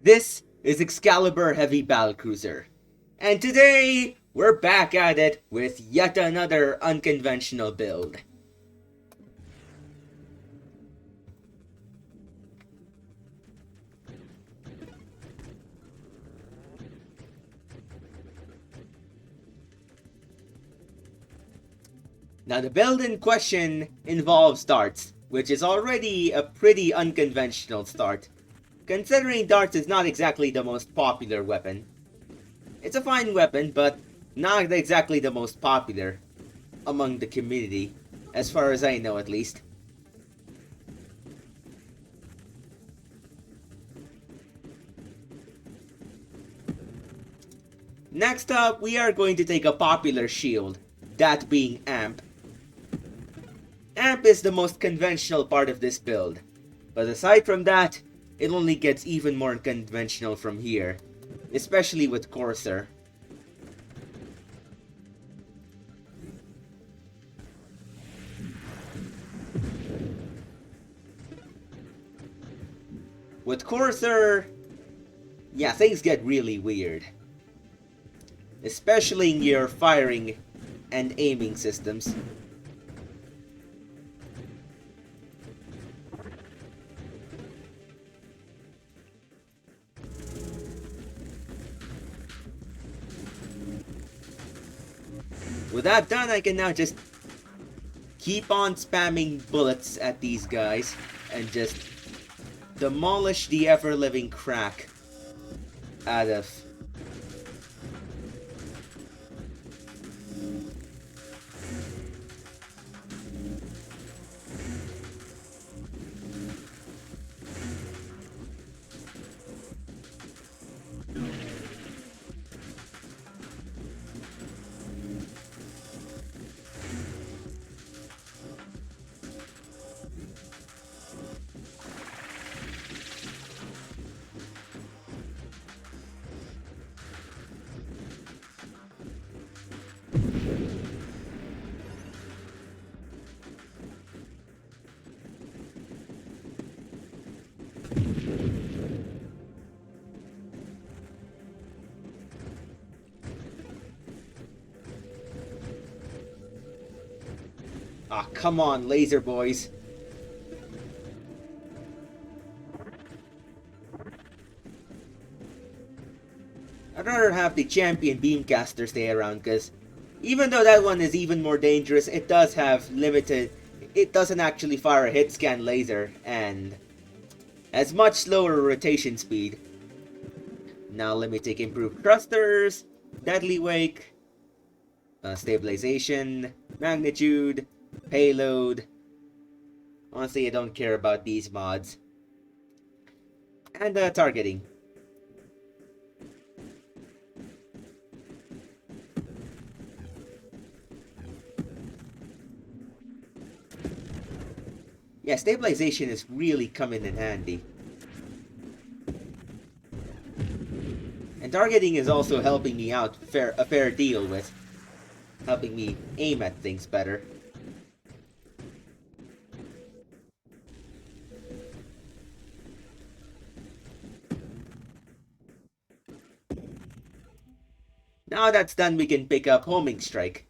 This is Excalibur Heavy Battlecruiser, and today we're back at it with yet another unconventional build. Now the build in question involves darts, which is already a pretty unconventional start, considering darts is not exactly the most popular weapon. It's a fine weapon, but not exactly the most popular among the community, as far as I know at least. Next up, we are going to take a popular shield, that being Amp. Amp is the most conventional part of this build, but aside from that, it only gets even more conventional from here, especially with Courser. With Courser, yeah, things get really weird. Especially in your firing and aiming systems. With that done, I can now just keep on spamming bullets at these guys and just demolish the ever-living crack out of ah, come on, laser boys. I'd rather have the champion beamcaster stay around, because even though that one is even more dangerous, it does have limited... It doesn't actually fire a hit scan laser, and has much slower rotation speed. Now let me take improved thrusters, deadly wake, stabilization, magnitude, payload. Honestly, I don't care about these mods. And targeting. Yeah, stabilization is really coming in handy. And targeting is also helping me out a fair deal with helping me aim at things better. Now that's done, we can pick up Homing Strike,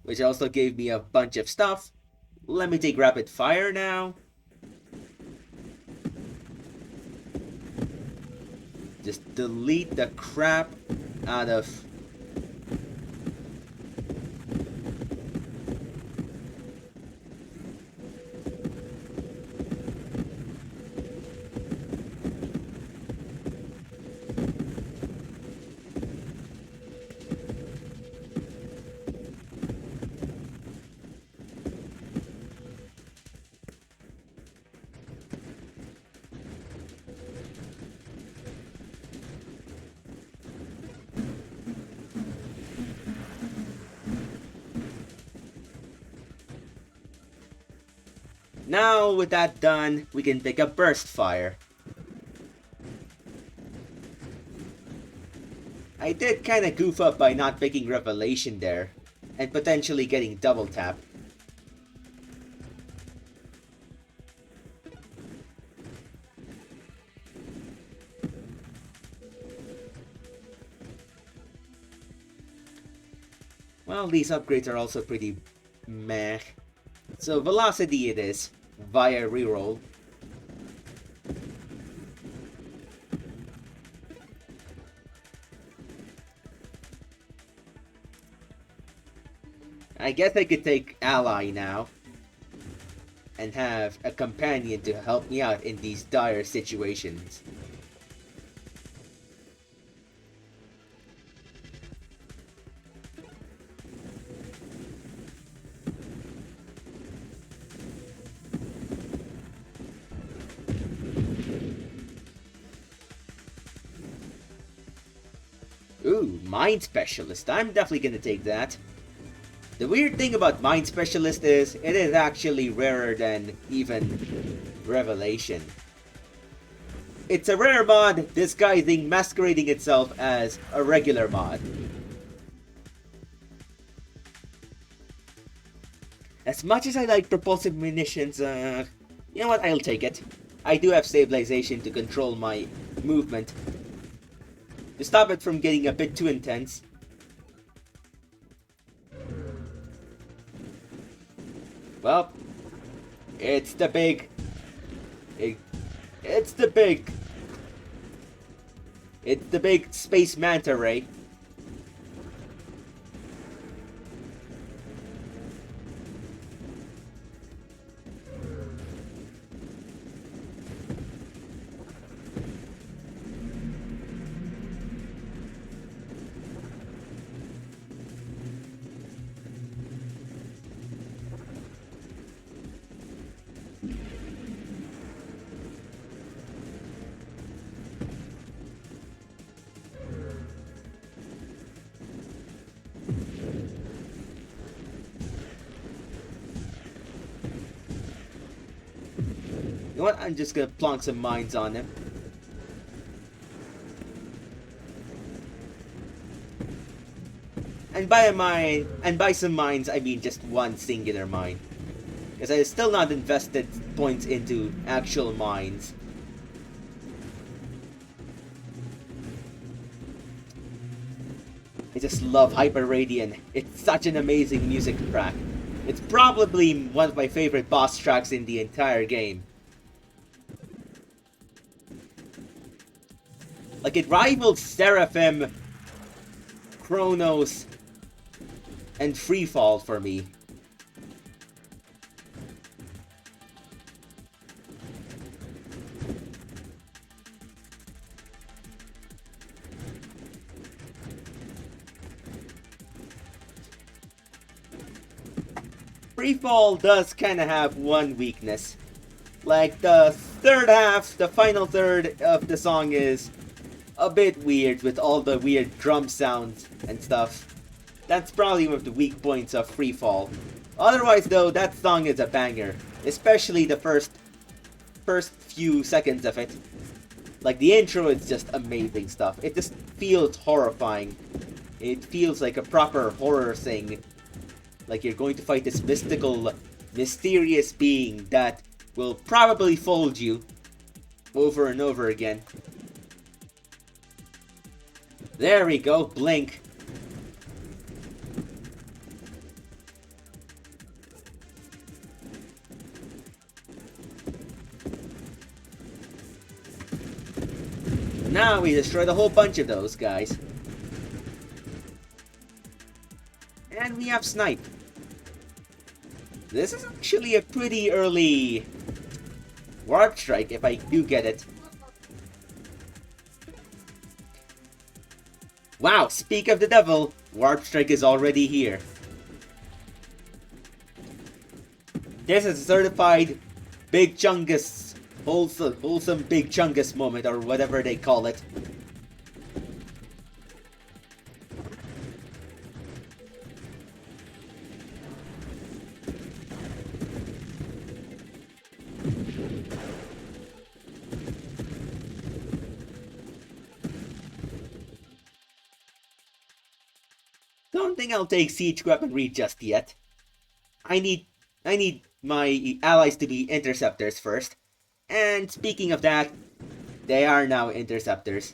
which also gave me a bunch of stuff. Let me take Rapid Fire now. Just delete the crap out of... Now, with that done, we can pick up Burst Fire. I did kinda goof up by not picking Revelation there, and potentially getting double tap. Well, these upgrades are also pretty meh. So velocity it is, via reroll. I guess I could take ally now. And have a companion to help me out in these dire situations. Ooh, Mind Specialist. I'm definitely gonna take that. The weird thing about Mind Specialist is, it is actually rarer than even Revelation. It's a rare mod disguising, masquerading itself as a regular mod. As much as I like propulsive munitions, you know what, I'll take it. I do have stabilization to control my movement, to stop it from getting a bit too intense. Well, it's the big... It's the big space manta ray. You know what? I'm just gonna plonk some mines on him. And by some mines, I mean just one singular mine. Because I still not invested points into actual mines. I just love Hyper Radian. It's such an amazing music track. It's probably one of my favorite boss tracks in the entire game. Like, it rivals Seraphim, Chronos, and Freefall for me. Freefall does kind of have one weakness. Like, the third half, the final third of the song is a bit weird with all the weird drum sounds and stuff. That's probably one of the weak points of Freefall. Otherwise though, that song is a banger. Especially the first few seconds of it. Like, the intro is just amazing stuff. It just feels horrifying. It feels like a proper horror thing. Like you're going to fight this mystical, mysterious being that will probably fold you over and over again. There we go, blink. Now we destroyed a whole bunch of those guys. And we have Snipe. This is actually a pretty early Warp Strike if I do get it. Wow, speak of the devil, Warp Strike is already here. This is a certified Big Chungus, wholesome Big Chungus moment, or whatever they call it. Don't think I'll take Siege Weaponry just yet. I need my allies to be interceptors first. And speaking of that, they are now interceptors.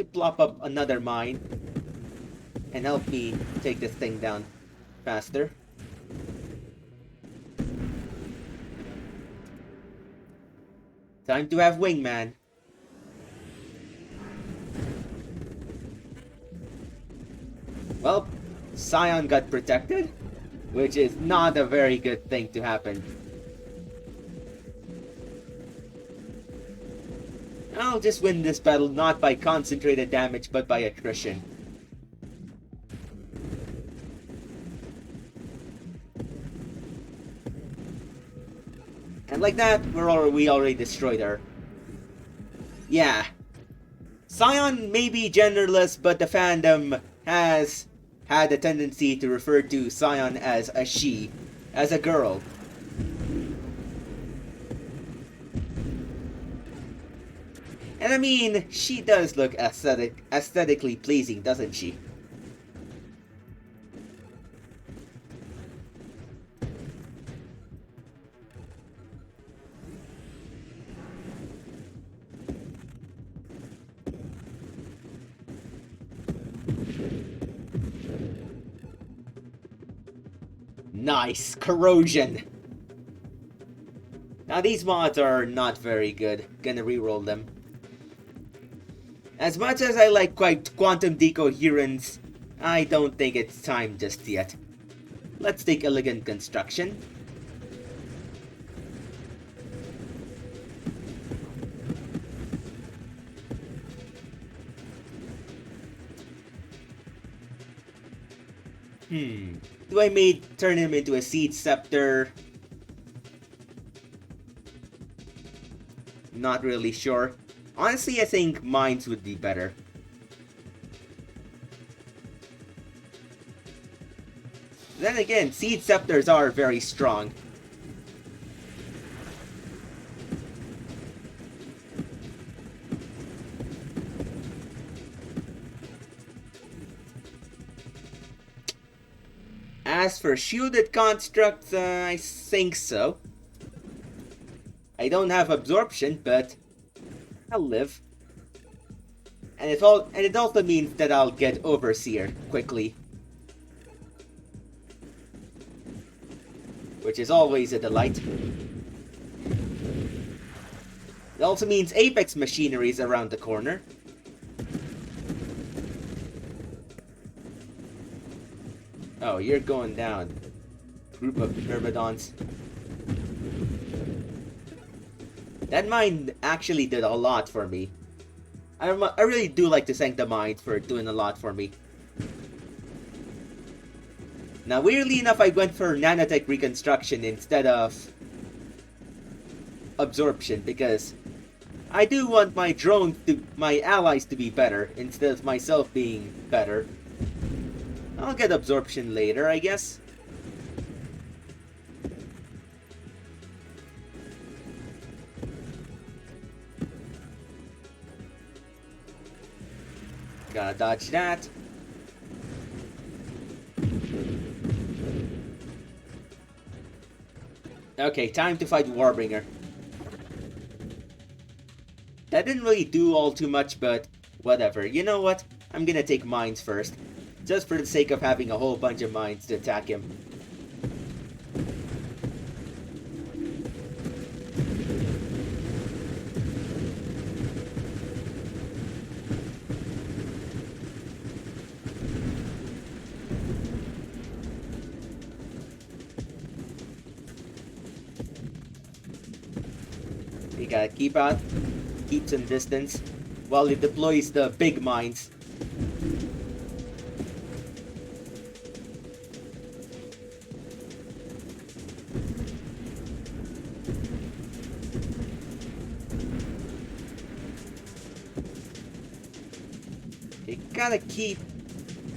to plop up another mine and help me take this thing down faster. Time to have wingman. Well, Scion got protected, which is not a very good thing to happen. I'll just win this battle not by concentrated damage, but by attrition. And like that, we already destroyed her. Yeah. Scion may be genderless, but the fandom has had a tendency to refer to Scion as a she, as a girl. And I mean, she does look aesthetically pleasing, doesn't she? Nice! Corrosion! Now these mods are not very good. Gonna reroll them. As much as I like quantum decoherence, I don't think it's time just yet. Let's take elegant construction. Do I turn him into a seed scepter? Not really sure. Honestly, I think mines would be better. Then again, seed scepters are very strong. As for shielded constructs, I think so. I don't have absorption, but I'll live. And it also means that I'll get Overseer quickly. Which is always a delight. It also means Apex machinery is around the corner. Oh, you're going down. Group of Myrmidons. That mine actually did a lot for me. I really do like to thank the mines for doing a lot for me. Now, weirdly enough, I went for nanotech reconstruction instead of absorption because I do want my allies to be better instead of myself being better. I'll get absorption later, I guess. Gotta dodge that. Okay, time to fight Warbringer. That didn't really do all too much, but whatever. You know what? I'm gonna take mines first. Just for the sake of having a whole bunch of mines to attack him. We gotta keep some distance while he deploys the big mines.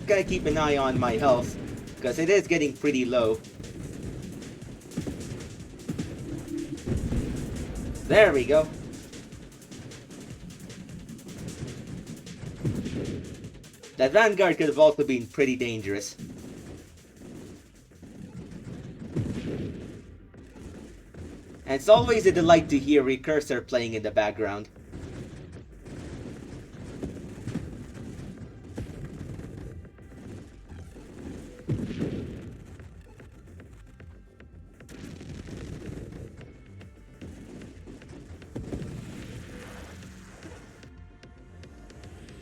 Gotta keep an eye on my health, because it is getting pretty low. There we go. That Vanguard could have also been pretty dangerous. And it's always a delight to hear Recursor playing in the background.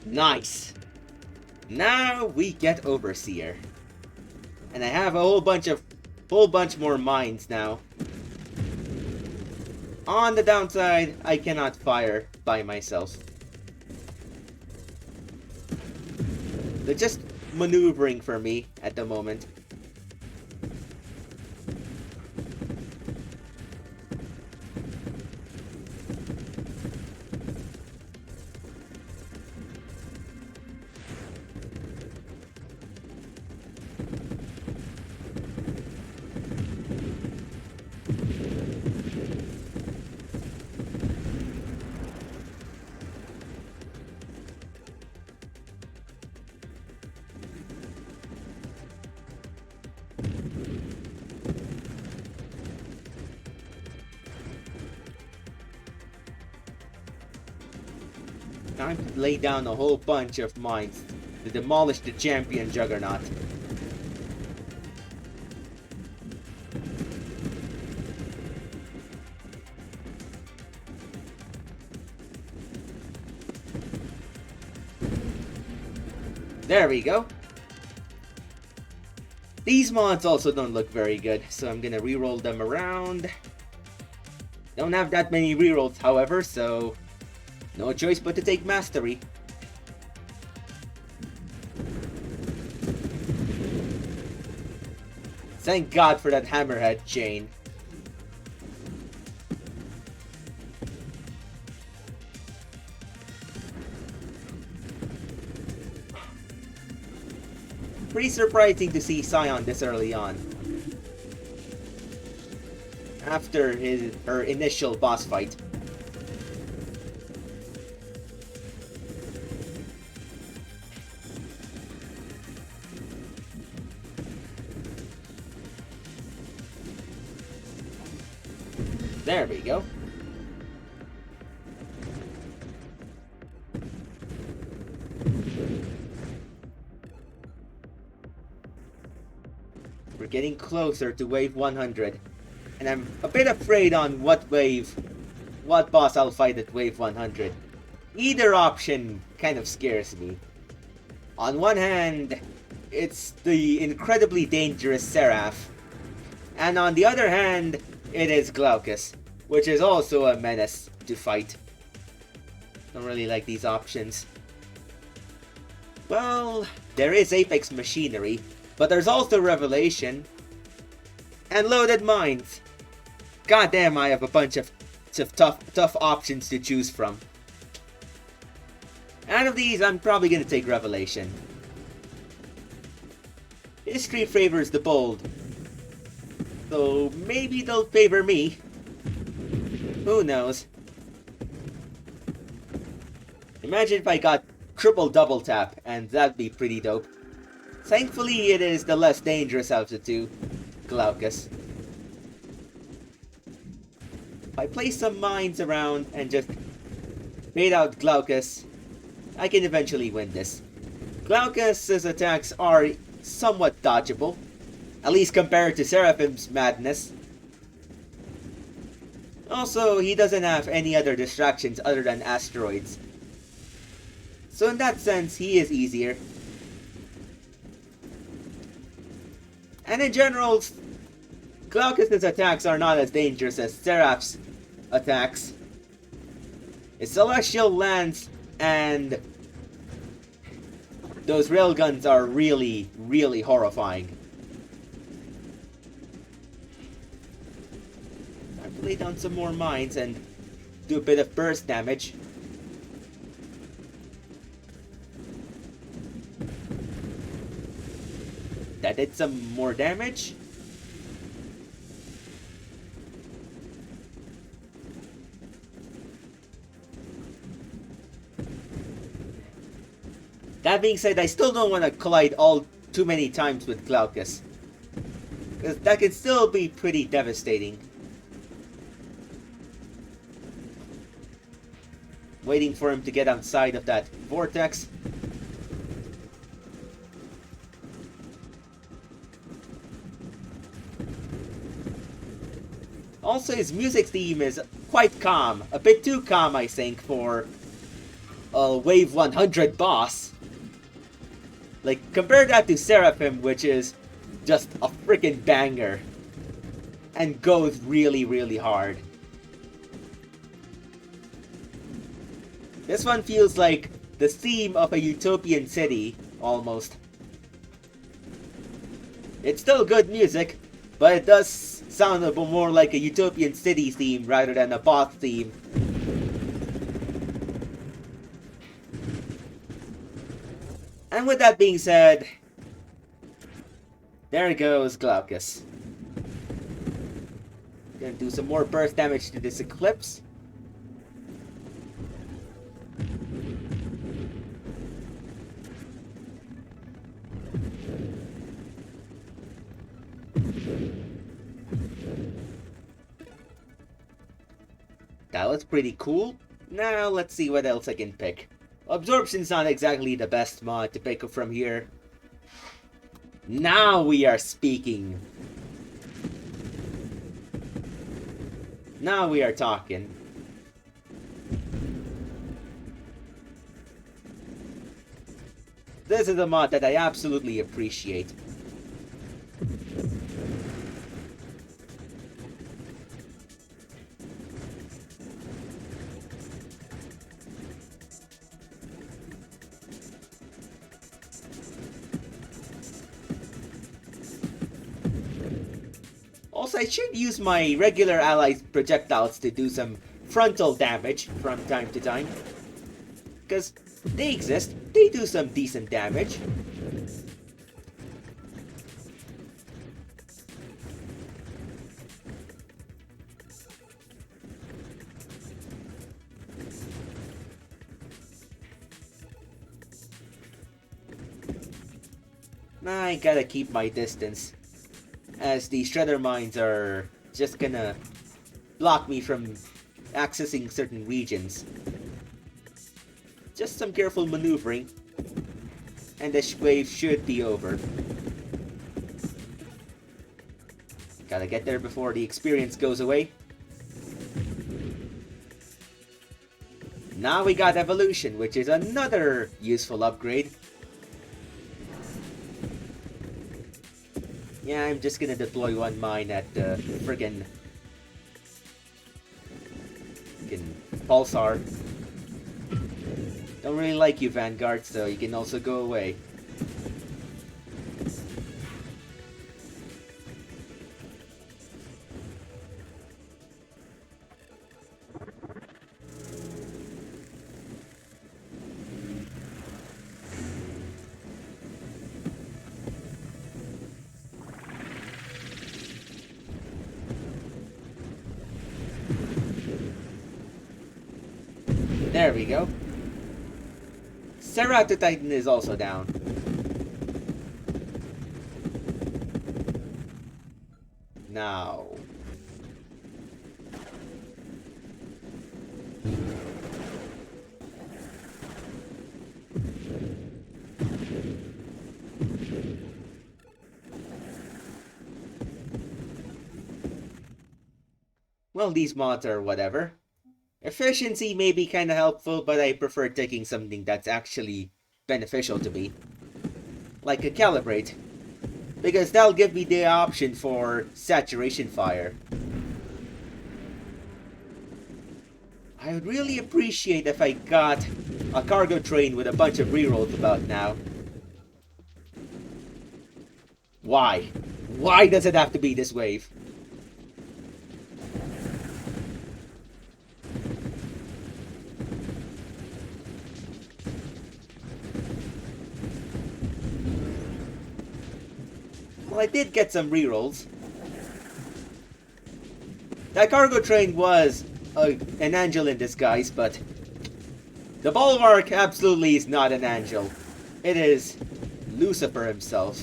Nice! Now we get Overseer. And I have a whole bunch more mines now. On the downside, I cannot fire by myself. They're just maneuvering for me at the moment. Time to lay down a whole bunch of mines to demolish the champion juggernaut. There we go. These mods also don't look very good, so I'm gonna reroll them around. Don't have that many rerolls, however, so no choice but to take mastery. Thank God for that hammerhead chain. Pretty surprising to see Scion this early on. After her initial boss fight. There we go. We're getting closer to wave 100. And I'm a bit afraid on what boss I'll fight at wave 100. Either option kind of scares me. On one hand, it's the incredibly dangerous Seraph. And on the other hand, it is Glaucus, which is also a menace to fight. Don't really like these options. Well, there is Apex Machinery, but there's also Revelation. And Loaded Mines. Goddamn, I have a bunch of tough options to choose from. Out of these, I'm probably gonna take Revelation. History favors the bold. So maybe they'll favor me. Who knows? Imagine if I got triple double tap, and that'd be pretty dope. Thankfully, it is the less dangerous out of the two, Glaucus. If I place some mines around and just bait out Glaucus, I can eventually win this. Glaucus's attacks are somewhat dodgeable. At least compared to Seraphim's madness. Also, he doesn't have any other distractions other than asteroids. So in that sense, he is easier. And in general, Glaucus's attacks are not as dangerous as Seraph's attacks. His Celestial Lance and those railguns are really, really horrifying. Lay down some more mines and do a bit of burst damage. That did some more damage. That being said, I still don't want to collide too many times with Glaucus, because that can still be pretty devastating. Waiting for him to get outside of that vortex. Also, his music theme is quite calm. A bit too calm, I think, for a wave 100 boss. Like, compare that to Seraphim, which is just a freaking banger. And goes really, really hard. This one feels like the theme of a utopian city, almost. It's still good music, but it does sound a bit more like a utopian city theme rather than a boss theme. And with that being said, there goes Glaucus. Gonna do some more burst damage to this Eclipse. That was pretty cool. Now let's see what else I can pick. Absorption's not exactly the best mod to pick up from here. Now we are speaking. Now we are talking. This is a mod that I absolutely appreciate. Also, I should use my regular allies' projectiles to do some frontal damage from time to time. Because they exist, they do some decent damage. I gotta keep my distance, as the Shredder Mines are just gonna block me from accessing certain regions. Just some careful maneuvering, and this wave should be over. Gotta get there before the experience goes away. Now we got Evolution, which is another useful upgrade. Yeah, I'm just gonna deploy one mine at the friggin' Pulsar. Don't really like you, Vanguard, so you can also go away. There we go. Ceratottitan is also down. Now. Well, these mods are whatever. Efficiency may be kinda helpful, but I prefer taking something that's actually beneficial to me. Like a Calibrate. Because that'll give me the option for Saturation Fire. I would really appreciate if I got a cargo train with a bunch of rerolls about now. Why? Why does it have to be this wave? Well, I did get some rerolls. That cargo train was an angel in disguise, but the Bulwark absolutely is not an angel. It is Lucifer himself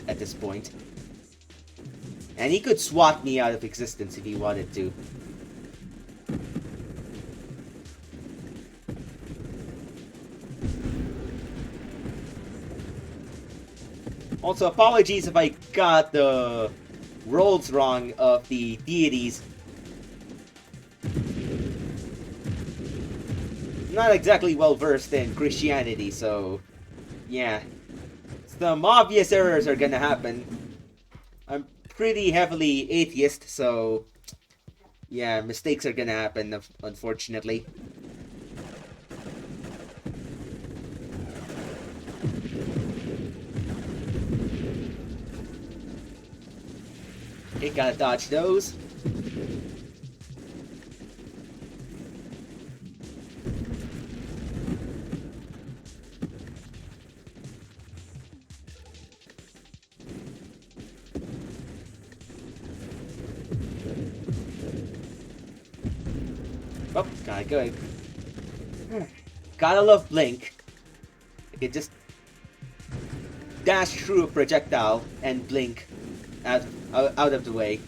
at this point. And he could swat me out of existence if he wanted to. Also, apologies if I got the rolls wrong of the deities. not exactly well versed in Christianity, so yeah, some obvious errors are gonna happen. I'm pretty heavily atheist, so yeah, mistakes are gonna happen, unfortunately. Okay, gotta dodge those. Oh, gotta go. Gotta love Blink. I can just dash through a projectile and blink out of the way.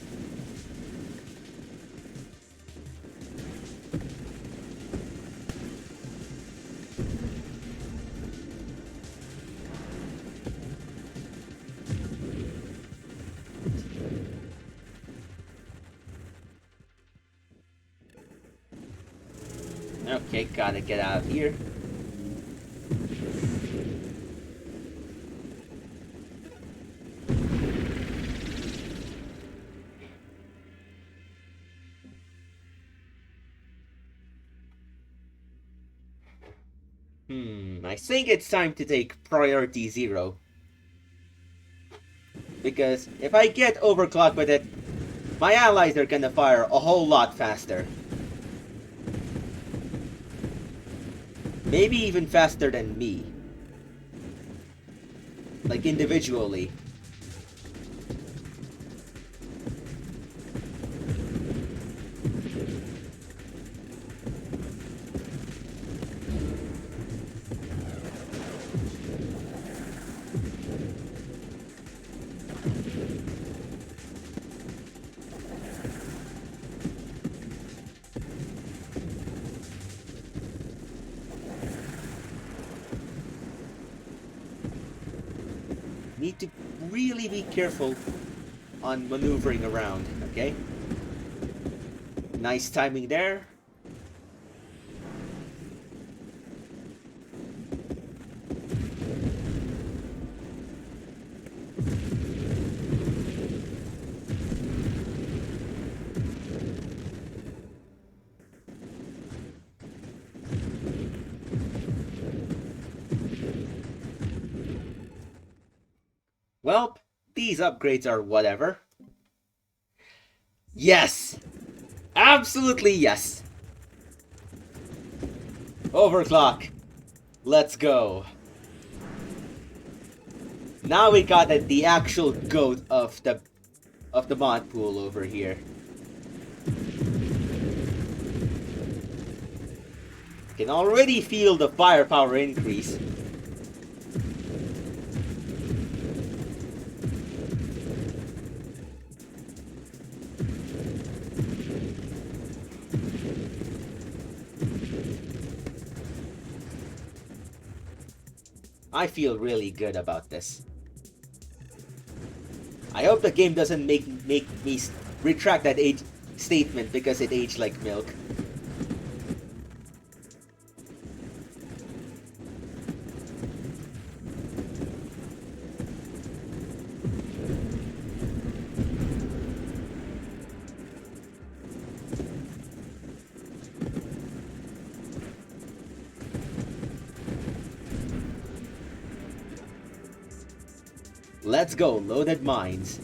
Okay, gotta get out of here. I think it's time to take priority 0. Because if I get overclocked with it, my allies are gonna fire a whole lot faster. Maybe even faster than me. Like individually. Need to really be careful on maneuvering around, okay? Nice timing there. Well, these upgrades are whatever. Yes! Absolutely yes! Overclock. Let's go. Now we got the actual goat of the mod pool over here. Can already feel the firepower increase. I feel really good about this. I hope the game doesn't make me retract that age statement because it aged like milk. Let's go, loaded mines.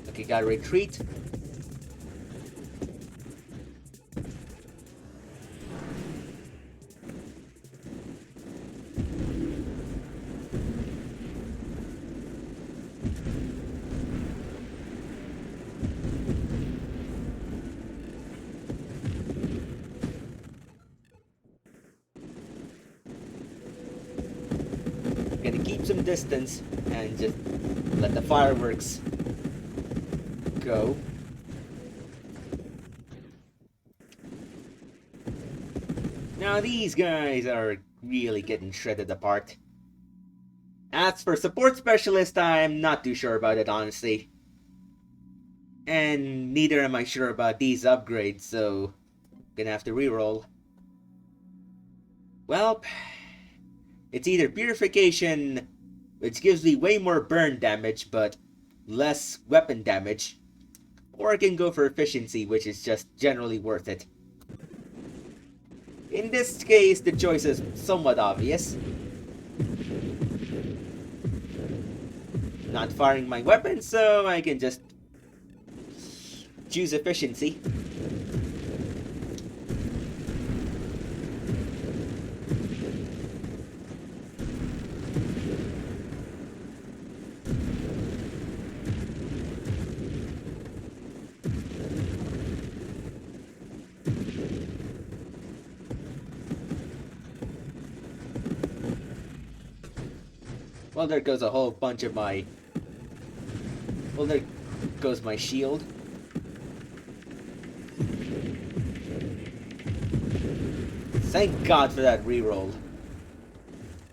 Okay, gotta retreat. gonna keep some distance and just let the fireworks go. Now these guys are really getting shredded apart. As for support specialist, I'm not too sure about it, honestly. And neither am I sure about these upgrades, so gonna have to reroll. Well, it's either purification, which gives me way more burn damage but less weapon damage, or I can go for efficiency, which is just generally worth it. In this case, the choice is somewhat obvious. Not firing my weapon, so I can just choose efficiency. Well, there goes a whole bunch of my... Well, there goes my shield. Thank God for that reroll.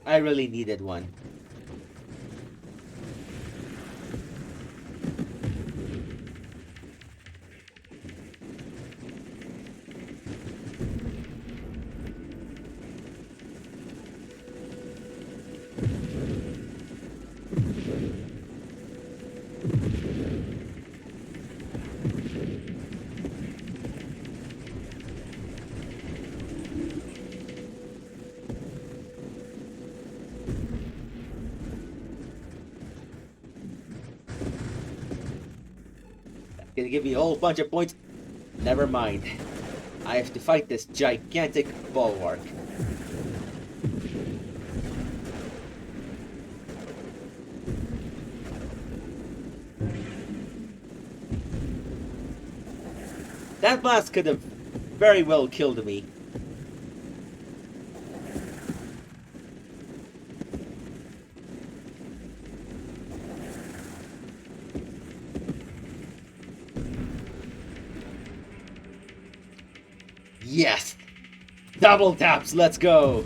I really needed one. Gonna give me a whole bunch of points. Never mind. I have to fight this gigantic bulwark. That blast could have very well killed me. Yes! Double taps, let's go!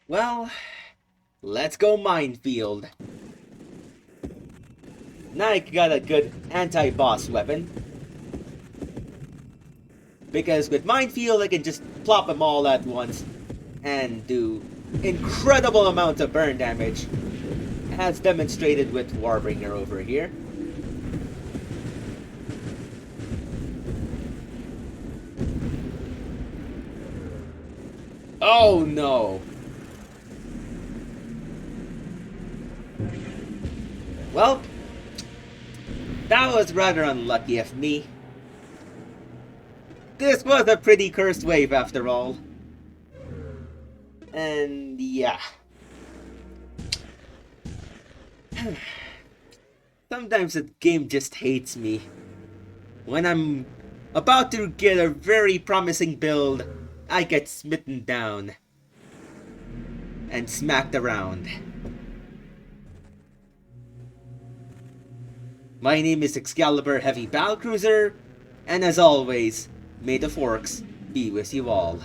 Well, let's go minefield. Now I got a good anti-boss weapon. Because with minefield I can just plop them all at once and do incredible amounts of burn damage, as demonstrated with Warbringer over here. Oh no! Well, that was rather unlucky of me. This was a pretty cursed wave after all. And yeah. So Sometimes the game just hates me. When I'm about to get a very promising build, I get smitten down and smacked around. My name is Excalibur Heavy Battlecruiser, and as always, may the forks be with you all.